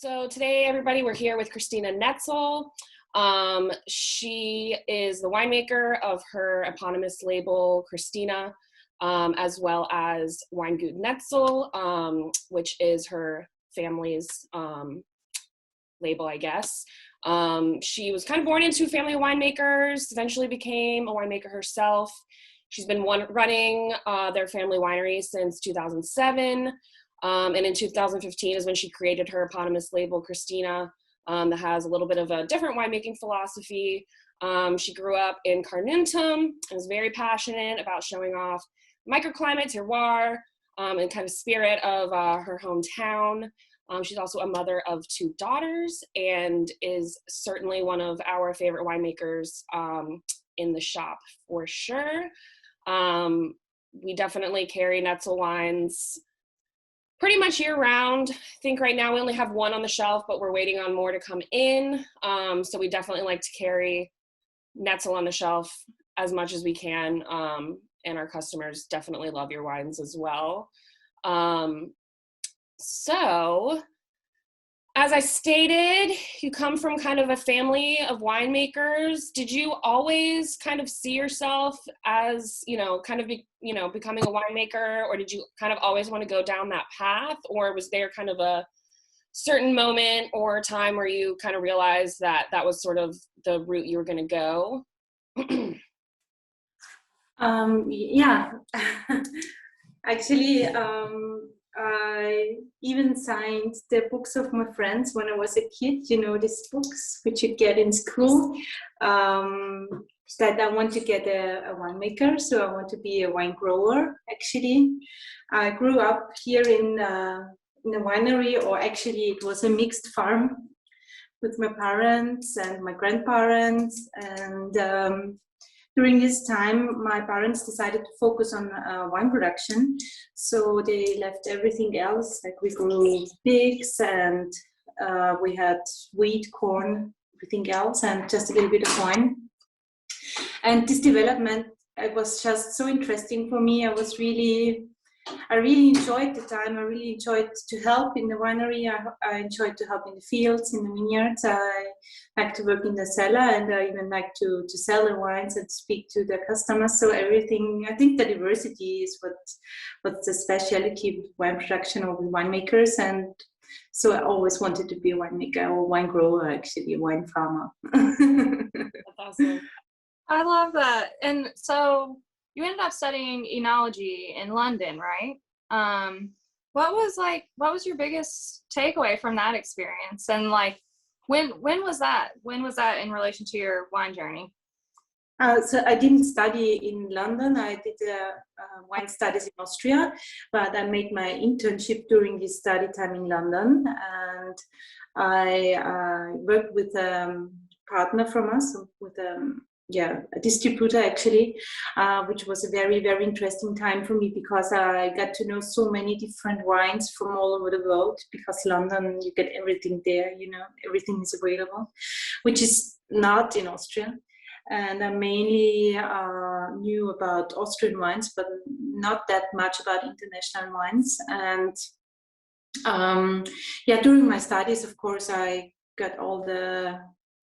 So today, everybody, we're here with Christina Netzl. She is the winemaker of her eponymous label, Christina, as well as Weingut Netzl, which is her family's label, I guess. She was kind of born into a family of winemakers, eventually became a winemaker herself. She's been running their family winery since 2007. And in 2015 is when she created her eponymous label, Christina, that has a little bit of a different winemaking philosophy. She grew up in Carnuntum and was very passionate about showing off microclimate, terroir, and kind of spirit of her hometown. She's also a mother of 2 daughters and is certainly one of our favorite winemakers in the shop for sure. We definitely carry Netzl wines pretty much year round. I think right now we only have 1 on the shelf, but we're waiting on more to come in. So we definitely like to carry Netzl on the shelf as much as we can. And our customers definitely love your wines as well. So as I stated, you come from kind of a family of winemakers. Did you always kind of see yourself as, kind of becoming a winemaker, or did you kind of always want to go down that path, or was there kind of a certain moment or time where you kind of realized that that was sort of the route you were going to go? Yeah, actually, I even signed the books of my friends when I was a kid, these books which you get in school, that I want to get a winemaker, so I want to be a wine grower, actually. I grew up here in a winery, or actually it was a mixed farm with my parents and my grandparents, and during this time, my parents decided to focus on wine production, so they left everything else. Like we grew pigs, and we had wheat, corn, everything else, and just a little bit of wine. And this development, it was just so interesting for me. I really enjoyed the time. I really enjoyed to help in the winery. I enjoyed to help in the fields, in the vineyards. I like to work in the cellar, and I even like to sell the wines and speak to the customers. So everything, I think the diversity is what's the specialty of wine production or with winemakers. And so I always wanted to be a winemaker or wine grower, actually, a wine farmer. That's awesome. I love that. And so you ended up studying enology in London, right? What was your biggest takeaway from that experience? And when was that? When was that in relation to your wine journey? So I didn't study in London. I did wine studies in Austria, but I made my internship during this study time in London, and I worked with a partner from us, with a distributor, actually, which was a very, very interesting time for me, because I got to know so many different wines from all over the world, because London, you get everything there, everything is available, which is not in Austria. And I mainly knew about Austrian wines, but not that much about international wines. And during my studies, of course, I got all the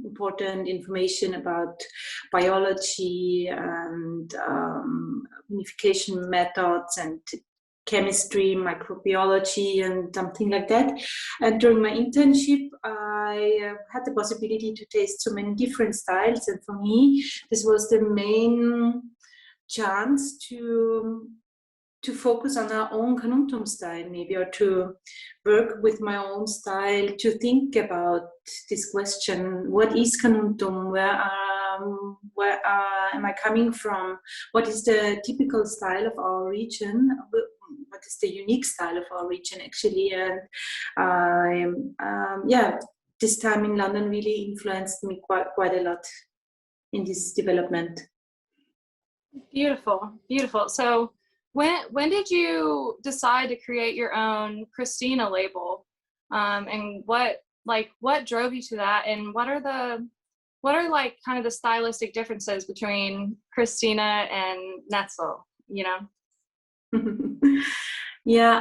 important information about biology and vinification methods and chemistry, microbiology, and something like that. And during my internship, I had the possibility to taste so many different styles, and for me, this was the main chance to focus on our own Carnuntum style, maybe, or to work with my own style, to think about this question: what is Carnuntum? Where am I coming from? What is the typical style of our region? What is the unique style of our region, actually? And this time in London really influenced me quite a lot in this development. Beautiful, beautiful. So when did you decide to create your own Christina label? And what drove you to that? And what are kind of the stylistic differences between Christina and Netzl, Yeah,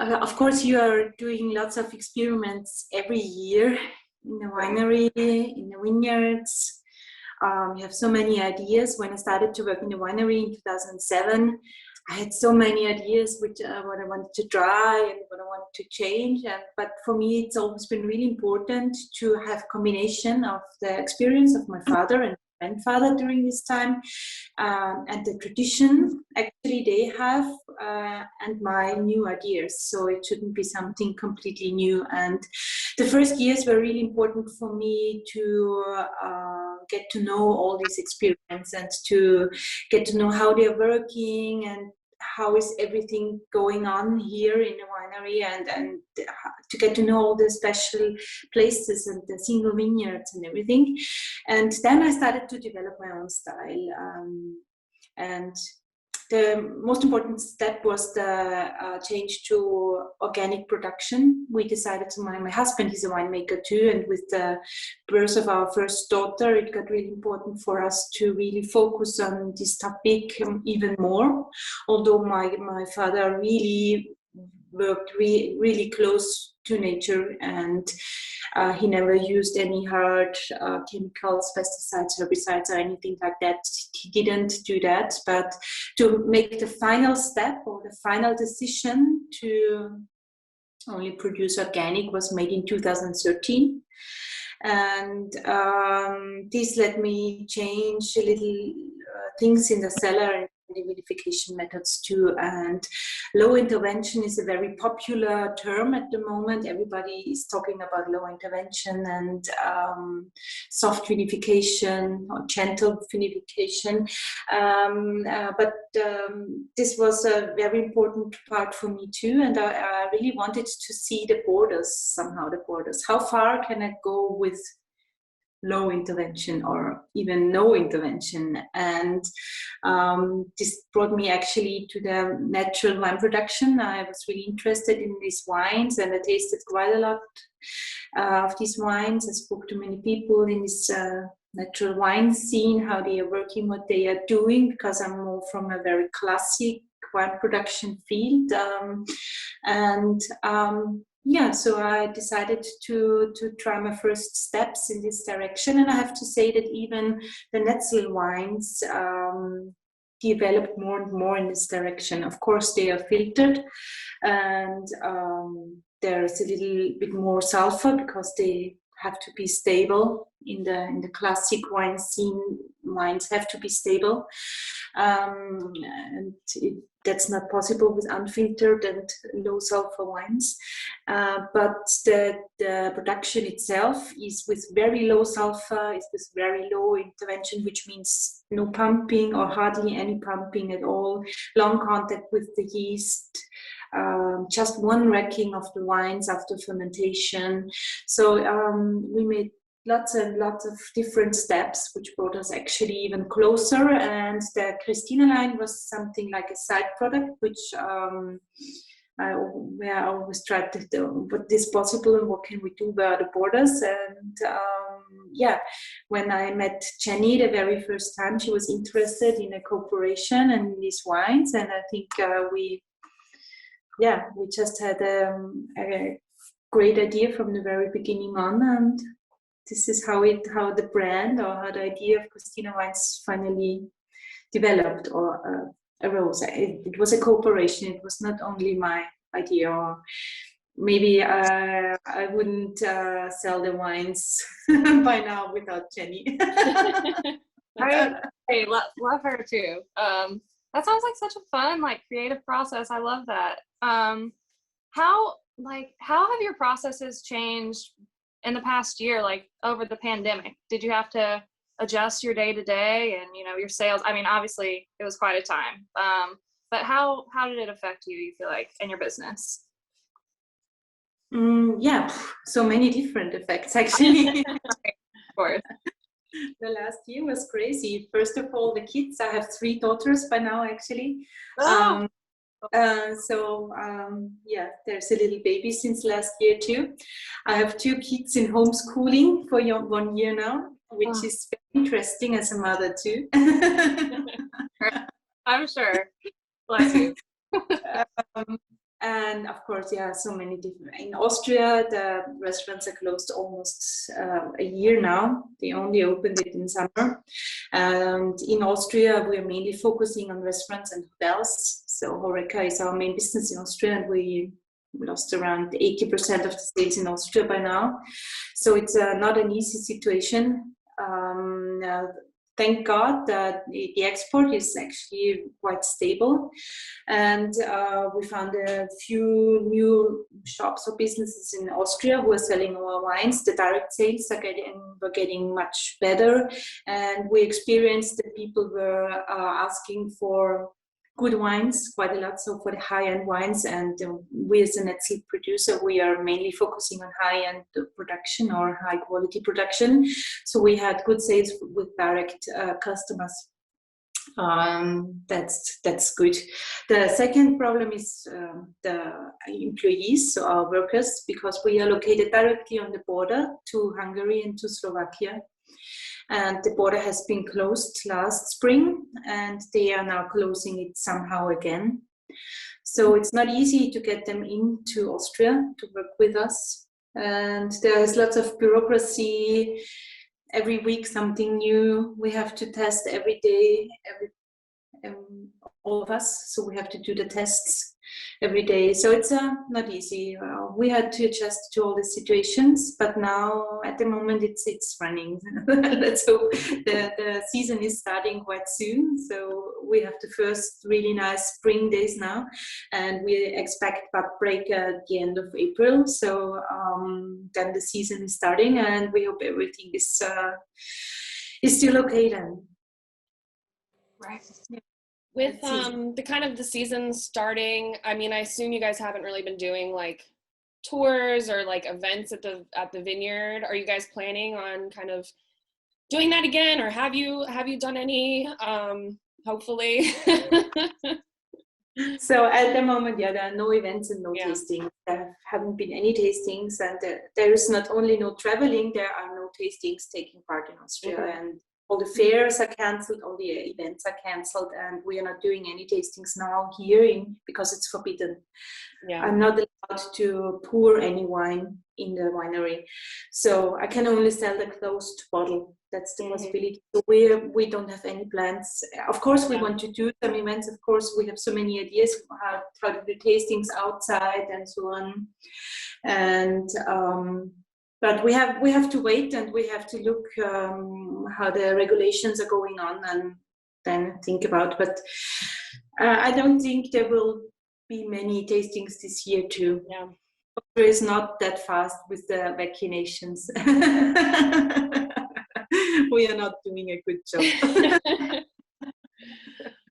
of course, you are doing lots of experiments every year in the winery, in the vineyards. You have so many ideas. When I started to work in the winery in 2007, I had so many ideas what I wanted to try and what I wanted to change. But for me, it's always been really important to have combination of the experience of my father and grandfather during this time, and the tradition actually they have, and my new ideas. So it shouldn't be something completely new. And the first years were really important for me to get to know all these experiments and to get to know how they're working and how is everything going on here in the winery, and to get to know all the special places and the single vineyards and everything. And then I started to develop my own style. And the most important step was the change to organic production. We decided to, my husband is a winemaker too, and with the birth of our first daughter, it got really important for us to really focus on this topic even more. Although my father really worked really close to nature, and he never used any hard chemicals, pesticides, herbicides, or anything like that. He didn't do that. But to make the final step or the final decision to only produce organic was made in 2013. And this let me change a little things in the cellar and the vinification methods too. And low intervention is a very popular term at the moment. Everybody is talking about low intervention and soft vinification or gentle vinification. But this was a very important part for me too. And I really wanted to see the borders somehow, the borders. How far can I go with low intervention or even no intervention? And this brought me actually to the natural wine production. I was really interested in these wines, and I tasted quite a lot of these wines. I spoke to many people in this natural wine scene, how they are working, what they are doing, because I'm more from a very classic wine production field. So I decided to try my first steps in this direction. And I have to say that even the Netzl wines developed more and more in this direction. Of course, they are filtered, and there's a little bit more sulfur because they have to be stable. In the classic wine scene, wines have to be stable, and that's not possible with unfiltered and low sulfur wines. But the production itself is with very low sulfur, is with very low intervention, which means no pumping or hardly any pumping at all, long contact with the yeast, just one racking of the wines after fermentation. So we made lots and lots of different steps, which brought us actually even closer. And the Christina line was something like a side product, which where I always tried to do what is possible and what can we do, where are the borders. And when I met Jenny the very first time, she was interested in a cooperation and in these wines, and I think we just had a great idea from the very beginning on. And this is how the brand or how the idea of Christina Wines finally developed or arose. It was a cooperation. It was not only my idea, or maybe I wouldn't sell the wines by now without Jenny. I love her too. That sounds like such a fun, creative process. I love that. How have your processes changed in the past year, over the pandemic? Did you have to adjust your day-to-day and, your sales? I mean, obviously it was quite a time. But how did it affect you feel like, in your business? So many different effects, actually. Of course. The last year was crazy. First of all, the kids. I have 3 daughters by now, actually. Oh. There's a little baby since last year too. I have 2 kids in homeschooling for 1 year now, which is very interesting as a mother too. I'm sure. Bless you. And of course, yeah, so many different. In Austria, the restaurants are closed almost a year now. They only opened it in summer. And in Austria, we are mainly focusing on restaurants and hotels. So HoReCa is our main business in Austria, and we lost around 80% of the sales in Austria by now. So it's not an easy situation. Thank God that the export is actually quite stable, and we found a few new shops or businesses in Austria who are selling our wines. The direct sales were getting much better, and we experienced that people were asking for good wines quite a lot, so for the high-end wines. And we as a Netzl producer, we are mainly focusing on high-end production or high-quality production. So we had good sales with direct customers. That's good. The second problem is the employees, so our workers, because we are located directly on the border to Hungary and to Slovakia. And the border has been closed last spring, and they are now closing it somehow again. So it's not easy to get them into Austria to work with us. And there's lots of bureaucracy. Every week something new. We have to test every day, all of us. So we have to do the tests every day. So it's not easy. We had to adjust to all the situations, but now at the moment it's running. Let's hope the season is starting quite soon. So we have the first really nice spring days now, and we expect bud break at the end of April. So then the season is starting, and we hope everything is still okay then. Right. With the kind of the season starting, I mean, I assume you guys haven't really been doing like tours or like events at the vineyard. Are you guys planning on kind of doing that again, or have you done any? Hopefully. So at the moment, yeah, there are no events and no tastings. There haven't been any tastings, and there is not only no traveling, there are no tastings taking part in Austria, and all the fairs are cancelled, all the events are cancelled, and we are not doing any tastings now here because it's forbidden. Yeah. I'm not allowed to pour any wine in the winery, so I can only sell the closed bottle. That's the possibility. So we don't have any plans. Of course, we want to do some events. Of course, we have so many ideas how to do tastings outside and so on. And but we have to wait, and we have to look how the regulations are going on, and then think about. But I don't think there will be many tastings this year too. Yeah, Austria is not that fast with the vaccinations. We are not doing a good job.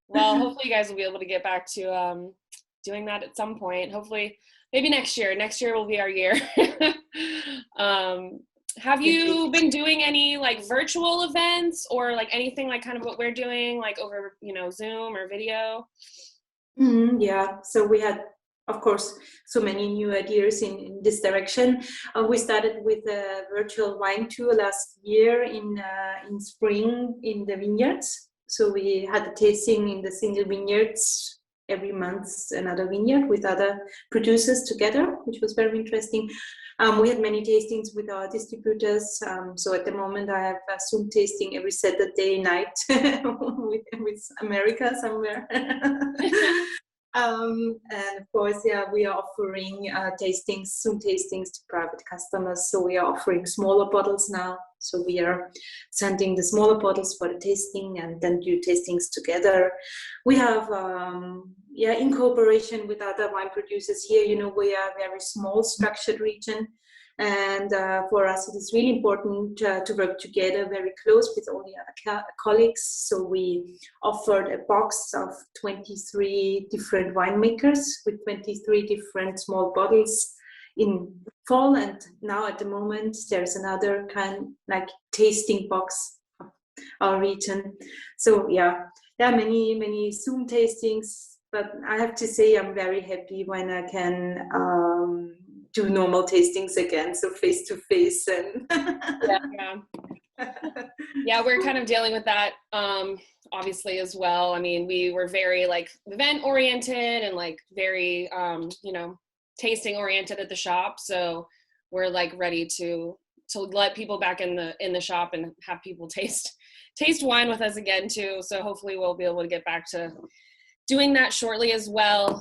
Well, hopefully you guys will be able to get back to doing that at some point. Hopefully, maybe next year. Next year will be our year. Have you been doing any like virtual events or like anything like kind of what we're doing, like over, Zoom or video? Yeah, so we had, of course, so many new ideas in this direction. We started with a virtual wine tour last year in spring in the vineyards. So we had a tasting in the single vineyards every month, another vineyard with other producers together, which was very interesting. We had many tastings with our distributors. So at the moment I have a Zoom tasting every Saturday night with America somewhere. And of course, we are offering Zoom tastings to private customers. So we are offering smaller bottles now. So we are sending the smaller bottles for the tasting and then do tastings together. We have, in cooperation with other wine producers here, we are a very small structured region. And for us, it is really important to work together very close with all the other colleagues. So we offered a box of 23 different winemakers with 23 different small bottles in fall. And now at the moment, there's another kind like tasting box of our region. So there are many, many Zoom tastings, but I have to say I'm very happy when I can do normal tastings again, so face to face, and Yeah, we're kind of dealing with that, obviously as well. I mean, we were very like event oriented and like very, you know, tasting oriented at the shop. So we're like ready to let people back in the shop and have people taste wine with us again too. So hopefully we'll be able to get back to doing that shortly as well.